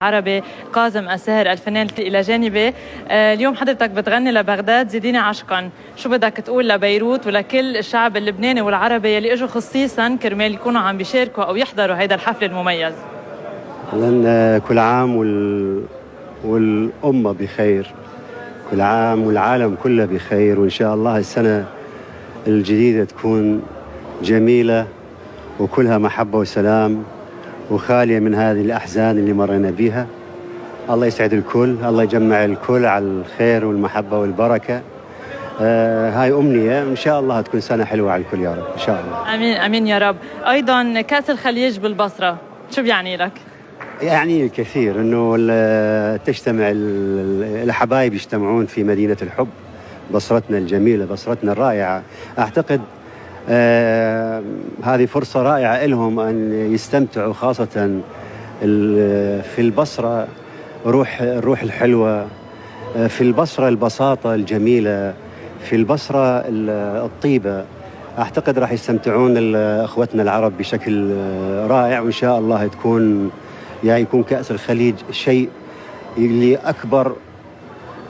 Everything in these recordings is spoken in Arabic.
عربي كاظم الساهر الفنان إلى جانبي. اليوم حضرتك بتغني لبغداد زيديني عشقا، شو بدك تقول لبيروت ولكل الشعب اللبناني والعربي اللي اجوا خصيصا كرمال يكونوا عم بيشاركوا او يحضروا هيدا الحفل المميز؟ لأن كل عام والأمة بخير، كل عام والعالم كله بخير، وإن شاء الله السنة الجديدة تكون جميلة وكلها محبة وسلام وخالية من هذه الأحزان اللي مرينا بها. الله يسعد الكل، الله يجمع الكل على الخير والمحبة والبركة. هاي أمنية، إن شاء الله تكون سنة حلوة على الكل يا رب إن شاء الله. آمين آمين يا رب. أيضا كأس الخليج بالبصرة شو بيعني لك؟ يعني الكثير، إنه تجتمع الحبايب يجتمعون في مدينة الحب، بصرتنا الجميلة، بصرتنا الرائعة. أعتقد هذه فرصة رائعة لهم أن يستمتعوا، خاصة في البصرة الروح الحلوة، في البصرة البساطة الجميلة، في البصرة الطيبة. أعتقد راح يستمتعون أخوتنا العرب بشكل رائع، وإن شاء الله يكون كأس الخليج شيء اللي أكبر،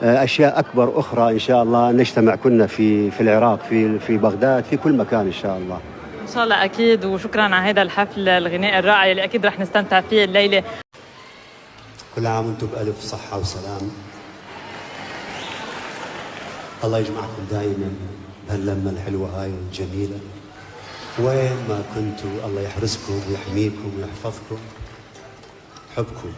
أشياء أكبر أخرى إن شاء الله نجتمع كلنا في العراق، في بغداد، في كل مكان إن شاء الله. إن شاء الله أكيد، وشكرا على هذا الحفل الغناء الرائع اللي أكيد رح نستمتع فيه الليلة. كل عام وأنتم بألف صحة وسلام. الله يجمعكم دائما بهاللمة الحلوة هاي الجميلة، وين ما كنتوا الله يحرسكم ويحميكم ويحفظكم. حبكم.